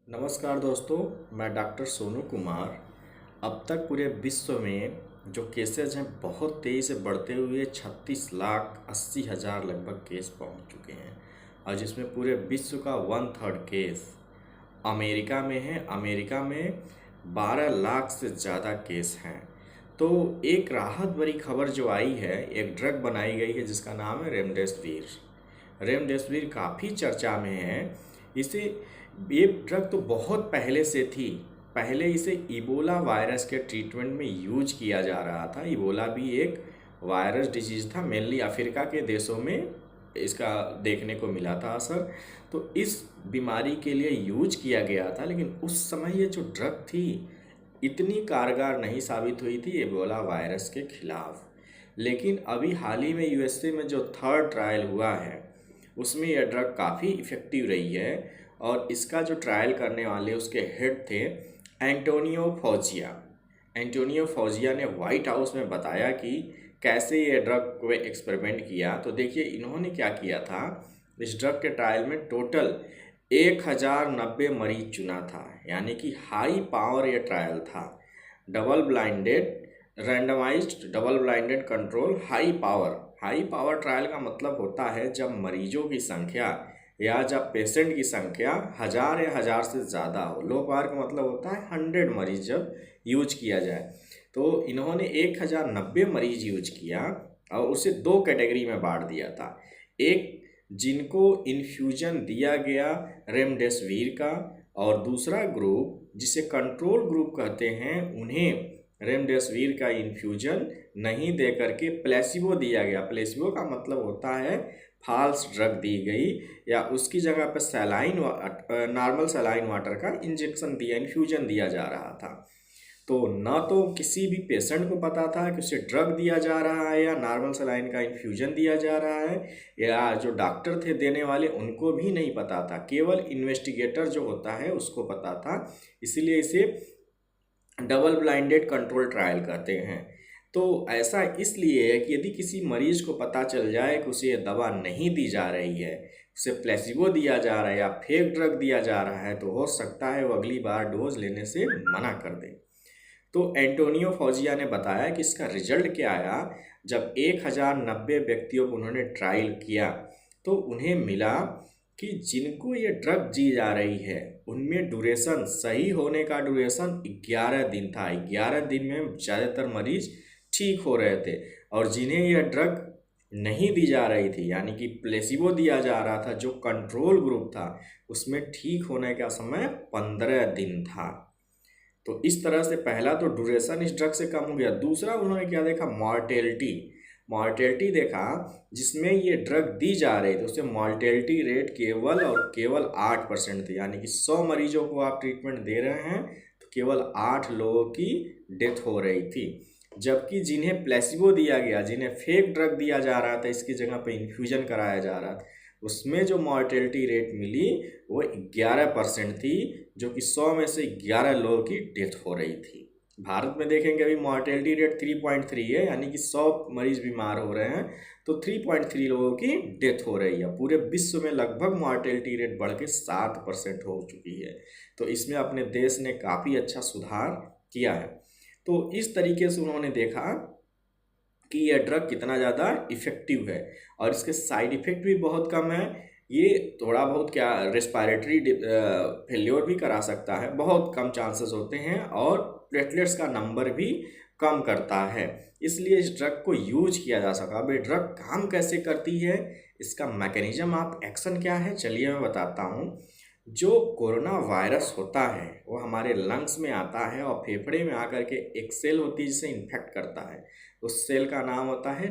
नमस्कार दोस्तों, मैं डॉक्टर सोनू कुमार। अब तक पूरे विश्व में जो केसेज हैं बहुत तेज़ी से बढ़ते हुए 36,80,000 लगभग केस पहुंच चुके हैं। और जिसमें पूरे विश्व का 1/3 केस अमेरिका में है। अमेरिका में 12 लाख से ज़्यादा केस हैं। तो एक राहत भरी खबर जो आई है, एक ड्रग बनाई गई है जिसका नाम है रेमडेसिविर। रेमडेसिविर काफ़ी चर्चा में है। इसे ये ड्रग तो बहुत पहले से थी। पहले इसे इबोला वायरस के ट्रीटमेंट में यूज किया जा रहा था। इबोला भी एक वायरस डिजीज़ था, मेनली अफ्रीका के देशों में इसका देखने को मिला था असर। तो इस बीमारी के लिए यूज किया गया था, लेकिन उस समय ये जो ड्रग थी इतनी कारगर नहीं साबित हुई थी इबोला वायरस के खिलाफ। लेकिन अभी हाल ही में यूएसए में जो थर्ड ट्रायल हुआ है उसमें यह ड्रग काफ़ी इफ़ेक्टिव रही है। और इसका जो ट्रायल करने वाले उसके हेड थे एंटोनियो फौजिया। एंटोनियो फौजिया ने वाइट हाउस में बताया कि कैसे ये ड्रग को एक्सपेरिमेंट किया। तो देखिए इन्होंने क्या किया था, इस ड्रग के ट्रायल में टोटल 1090 मरीज चुना था, यानी कि हाई पावर ये ट्रायल था। Double blinded randomised double blinded control high power trial का मतलब होता है जब मरीजों की संख्या या जब पेशेंट की संख्या 1000 या 1000 से ज़्यादा हो। लो पावर का मतलब होता है 100 मरीज जब यूज किया जाए। तो इन्होंने 1090 मरीज यूज किया और उसे दो कैटेगरी में बांट दिया था। एक जिनको इन्फ्यूजन दिया गया रेमडेसिविर का, और दूसरा ग्रुप जिसे कंट्रोल ग्रुप कहते हैं उन्हें रेमडेसिविर का इन्फ्यूजन नहीं दे करके प्लेसिबो दिया गया। प्लेसिबो का मतलब होता है फाल्स ड्रग दी गई, या उसकी जगह पर नॉर्मल सलाइन वाटर का इंजेक्शन दिया, इन्फ्यूजन दिया जा रहा था। तो ना तो किसी भी पेशेंट को पता था कि उसे ड्रग दिया जा रहा है या नॉर्मल सलाइन का इन्फ्यूजन दिया जा रहा है, या जो डॉक्टर थे देने वाले उनको भी नहीं पता था। केवल इन्वेस्टिगेटर जो होता है उसको पता था। इसीलिए इसे डबल ब्लाइंडेड कंट्रोल ट्रायल कहते हैं। तो ऐसा इसलिए है कि यदि किसी मरीज को पता चल जाए कि उसे दवा नहीं दी जा रही है, उसे प्लेसिबो दिया जा रहा है या फेक ड्रग दिया जा रहा है, तो हो सकता है वो अगली बार डोज लेने से मना कर दे। तो एंटोनियो फौजिया ने बताया कि इसका रिजल्ट क्या आया। जब 1090 व्यक्तियों को उन्होंने ट्रायल किया तो उन्हें मिला कि जिनको ये ड्रग दी जा रही है उनमें ड्यूरेशन, सही होने का ड्यूरेशन 11 दिन था। 11 दिन में ज़्यादातर मरीज ठीक हो रहे थे। और जिन्हें यह ड्रग नहीं दी जा रही थी, यानी कि प्लेसिबो दिया जा रहा था, जो कंट्रोल ग्रुप था, उसमें ठीक होने का समय 15 दिन था। तो इस तरह से पहला तो ड्यूरेशन इस ड्रग से कम हो गया। दूसरा उन्होंने क्या देखा, मॉर्टेलिटी देखा। जिसमें ये ड्रग दी जा रही थी उससे मॉर्टेलिटी रेट केवल और केवल 8% थी, यानी कि 100 मरीजों को आप ट्रीटमेंट दे रहे हैं तो केवल 8 लोगों की डेथ हो रही थी। जबकि जिन्हें प्लेसिबो दिया गया, जिन्हें फेक ड्रग दिया जा रहा था, इसकी जगह पे इन्फ्यूजन कराया जा रहा था, उसमें जो मॉर्टेलिटी रेट मिली वो 11% थी, जो कि 100 में से 11 लोगों की डेथ हो रही थी। भारत में देखेंगे अभी मॉर्टेलिटी रेट 3.3 है, यानी कि 100 मरीज बीमार हो रहे हैं तो 3.3 लोगों की डेथ हो रही है। पूरे विश्व में लगभग मॉर्टेलिटी रेट बढ़ के 7% हो चुकी है। तो इसमें अपने देश ने काफ़ी अच्छा सुधार किया है। तो इस तरीके से उन्होंने देखा कि यह ड्रग कितना ज़्यादा इफ़ेक्टिव है और इसके साइड इफ़ेक्ट भी बहुत कम है। ये थोड़ा बहुत क्या रेस्पिरेटरी फेल्योर भी करा सकता है, बहुत कम चांसेस होते हैं, और प्लेटलेट्स का नंबर भी कम करता है। इसलिए इस ड्रग को यूज किया जा सका। अब ये ड्रग काम कैसे करती है, इसका मैकेनिज्म ऑफ एक्शन क्या है, चलिए मैं बताता हूँ। जो कोरोना वायरस होता है वो हमारे लंग्स में आता है और फेफड़े में आकर के एक सेल होती है जिसे इन्फेक्ट करता है। उस सेल का नाम होता है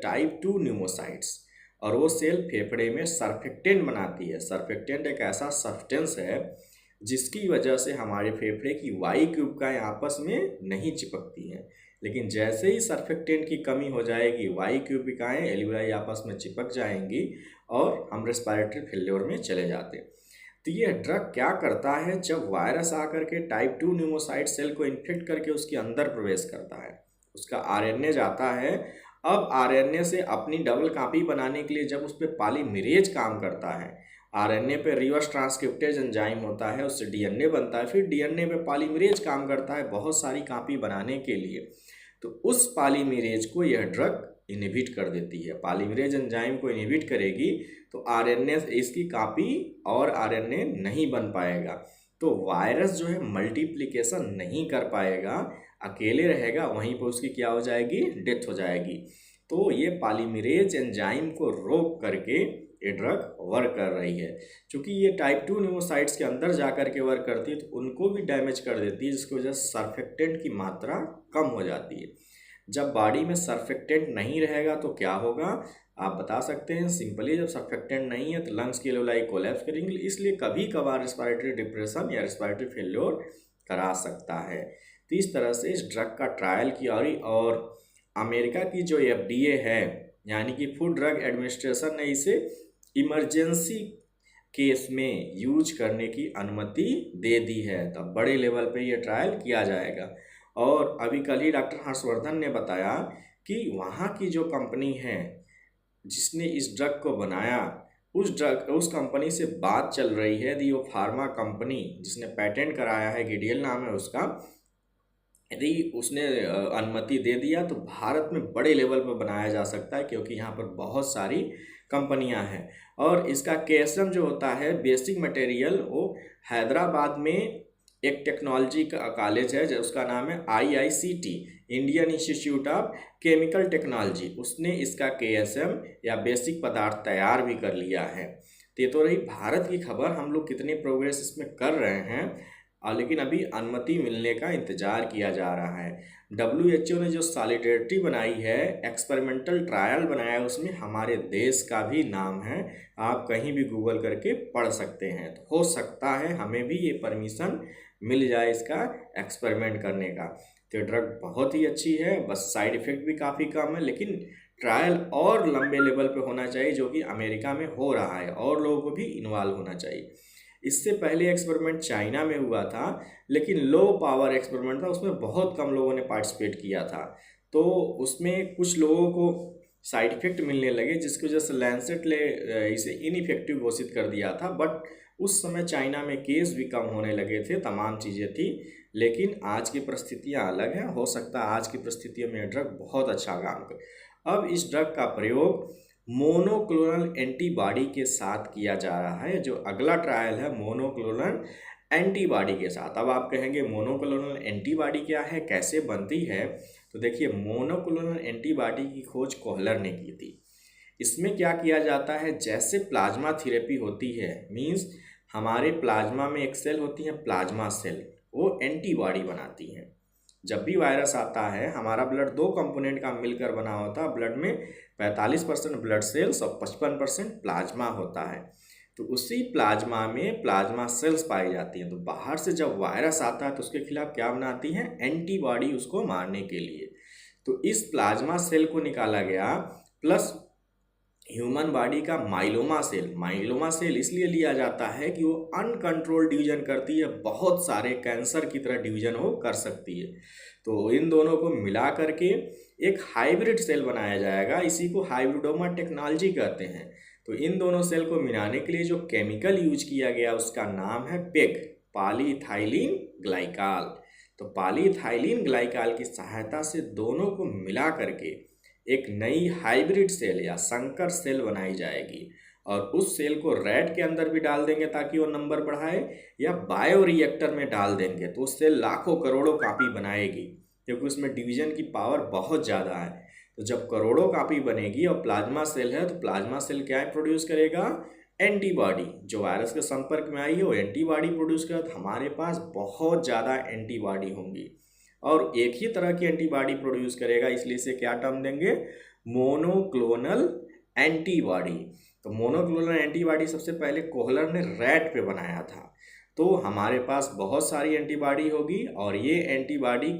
टाइप 2 न्यूमोसाइट्स, और वो सेल फेफड़े में सर्फेक्टेंट बनाती है। सर्फेक्टेंट एक ऐसा सब्सटेंस है जिसकी वजह से हमारे फेफड़े की वायु क्यूबिकाएँ आपस में नहीं चिपकती हैं। लेकिन जैसे ही सर्फेक्टेंट की कमी हो जाएगी, वायु क्यूबिकाएँ एल्वियोलाई आपस में चिपक जाएंगी और हम रेस्पिरेटरी फेल्योर में चले जाते हैं। तो ये ड्रग क्या करता है, जब वायरस आकर के टाइप 2 न्यूमोसाइट सेल को इन्फेक्ट करके उसके अंदर प्रवेश करता है, उसका आरएनए जाता है। अब आरएनए से अपनी डबल कॉपी बनाने के लिए जब उस पर पॉलीमरेज काम करता है आरएनए पे रिवर्स ट्रांसक्रिप्टेज एंजाइम होता है, उससे डीएनए बनता है, फिर डीएनए पे पॉलीमरेज काम करता है बहुत सारी कॉपी बनाने के लिए। तो उस पॉलीमरेज को यह ड्रग इनहिबिट कर देती है। पॉलीमरेज एंजाइम को इनहिबिट करेगी तो आरएनए इसकी कॉपी और आरएनए नहीं बन पाएगा, तो वायरस जो है मल्टीप्लिकेशन नहीं कर पाएगा, अकेले रहेगा, वहीं पर उसकी क्या हो जाएगी, डेथ हो जाएगी। तो ये पॉलीमरेज एंजाइम को रोक करके ये ड्रग वर्क कर रही है। क्योंकि ये टाइप 2 न्यूमोसाइट्स के अंदर जा कर के वर्क करती है तो उनको भी डैमेज कर देती है, जिसकी वजह से सर्फेक्टेंट की मात्रा कम हो जाती है। जब बॉडी में सर्फेक्टेंट नहीं रहेगा तो क्या होगा आप बता सकते हैं? सिंपली जब सर्फेक्टेंट नहीं है तो लंग्स की एल्वेओलाई कोलैप्स करेंगे, इसलिए कभी कभार रेस्पिरेटरी डिप्रेशन या रेस्पिरेटरी फेल्योर करा सकता है। तो इस तरह से इस ड्रग का ट्रायल किया और अमेरिका की जो FDA है यानी कि फूड ड्रग एडमिनिस्ट्रेशन ने इसे इमरजेंसी केस में यूज करने की अनुमति दे दी है। तब बड़े लेवल पे ये ट्रायल किया जाएगा। और अभी कल ही डॉक्टर हर्षवर्धन ने बताया कि वहाँ की जो कंपनी है जिसने इस ड्रग को बनाया उस कंपनी से बात चल रही है। दियो फार्मा कंपनी जिसने पेटेंट कराया है, गिडियल नाम है उसका, यदि उसने अनुमति दे दिया तो भारत में बड़े लेवल पर बनाया जा सकता है, क्योंकि यहाँ पर बहुत सारी कंपनियां हैं। और इसका केएसएम जो होता है बेसिक मटेरियल, वो हैदराबाद में एक टेक्नोलॉजी का कॉलेज है जो उसका नाम है IICT, Indian institute of chemical technology, उसने इसका केएसएम या बेसिक पदार्थ तैयार भी कर लिया है। तो ये तो रही भारत की खबर, हम लोग कितनी प्रोग्रेस इसमें कर रहे हैं, लेकिन अभी अनुमति मिलने का इंतजार किया जा रहा है। WHO ने जो सॉलिडेरिटी बनाई है, एक्सपेरिमेंटल ट्रायल बनाया है, उसमें हमारे देश का भी नाम है। आप कहीं भी गूगल करके पढ़ सकते हैं। तो हो सकता है हमें भी ये परमिशन मिल जाए इसका एक्सपेरिमेंट करने का। तो ड्रग बहुत ही अच्छी है, बस साइड इफ़ेक्ट भी काफ़ी कम है, लेकिन ट्रायल और लंबे लेवल पे होना चाहिए, जो कि अमेरिका में हो रहा है, और लोगों को भी इन्वॉल्व होना चाहिए। इससे पहले एक्सपेरिमेंट चाइना में हुआ था, लेकिन लो पावर एक्सपेरिमेंट था, उसमें बहुत कम लोगों ने पार्टिसिपेट किया था। तो उसमें कुछ लोगों को साइड इफ़ेक्ट मिलने लगे, जिसकी वजह से लैंसेट ने इसे इनइफेक्टिव घोषित कर दिया था। बट उस समय चाइना में केस भी कम होने लगे थे, तमाम चीज़ें थी, लेकिन आज की परिस्थितियाँ अलग हैं। हो सकता है आज की परिस्थितियों में ड्रग बहुत अच्छा काम करे। अब इस ड्रग का प्रयोग मोनोक्लोनल एंटीबॉडी के साथ किया जा रहा है। जो अगला ट्रायल है मोनोक्लोनल एंटीबॉडी के साथ। अब आप कहेंगे मोनोक्लोनल एंटीबॉडी क्या है, कैसे बनती है? तो देखिए, मोनोक्लोनल एंटीबॉडी की खोज कोहलर ने की थी। इसमें क्या किया जाता है, जैसे प्लाज्मा थेरेपी होती है, मींस हमारे प्लाज्मा में एक सेल होती है प्लाज्मा सेल, वो एंटीबॉडी बनाती हैं। जब भी वायरस आता है, हमारा ब्लड 2 कंपोनेंट का मिलकर बना होता है। ब्लड में 45% ब्लड सेल्स और 55% प्लाज्मा होता है। तो उसी प्लाज्मा में प्लाज्मा सेल्स पाई जाती हैं। तो बाहर से जब वायरस आता है तो उसके खिलाफ क्या बनाती हैं, एंटीबॉडी, उसको मारने के लिए। तो इस प्लाज्मा सेल को निकाला गया, प्लस ह्यूमन बॉडी का माइलोमा सेल इसलिए लिया जाता है कि वो अनकंट्रोल्ड डिवीजन करती है, बहुत सारे कैंसर की तरह डिवीजन वो कर सकती है। तो इन दोनों को मिला करके एक हाइब्रिड सेल बनाया जाएगा, इसी को हाइब्रिडोमा टेक्नोलॉजी कहते हैं। तो इन दोनों सेल को मिलाने के लिए जो केमिकल यूज किया गया उसका नाम है पेग, पॉलीइथाइलिन ग्लाइकाल। तो पॉलीइथाइलिन ग्लाइकाल की सहायता से दोनों को मिला करके एक नई हाइब्रिड सेल या संकर सेल बनाई जाएगी, और उस सेल को रैट के अंदर भी डाल देंगे ताकि वो नंबर बढ़ाए, या बायो रिएक्टर में डाल देंगे तो उससे लाखों करोड़ों कॉपी बनाएगी, क्योंकि उसमें डिवीजन की पावर बहुत ज़्यादा है। तो जब करोड़ों कॉपी बनेगी और प्लाज्मा सेल है, तो प्लाज्मा सेल क्या प्रोड्यूस करेगा, एंटीबॉडी। जो वायरस के संपर्क में आई है वो एंटीबॉडी प्रोड्यूस करेगा। तो हमारे पास बहुत ज़्यादा एंटीबॉडी होंगी, और एक ही तरह की एंटीबॉडी प्रोड्यूस करेगा, इसलिए इसे क्या टर्म देंगे, मोनोक्लोनल एंटीबॉडी। तो मोनोक्लोनल एंटीबॉडी सबसे पहले कोहलर ने रैट पे बनाया था। तो हमारे पास बहुत सारी एंटीबॉडी होगी, और ये एंटीबॉडी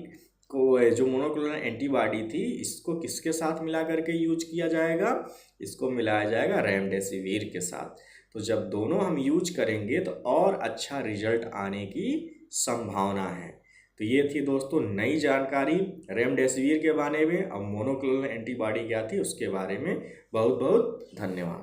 को, जो मोनोक्लोनल एंटीबॉडी थी, इसको किसके साथ मिला करके यूज किया जाएगा, इसको मिलाया जाएगा रेमडेसिविर के साथ। तो जब दोनों हम यूज करेंगे तो और अच्छा रिजल्ट आने की संभावना है। तो ये थी दोस्तों नई जानकारी रेमडेसिविर के बारे में। अब मोनोक्लोनल एंटीबॉडी क्या थी उसके बारे में। बहुत बहुत धन्यवाद।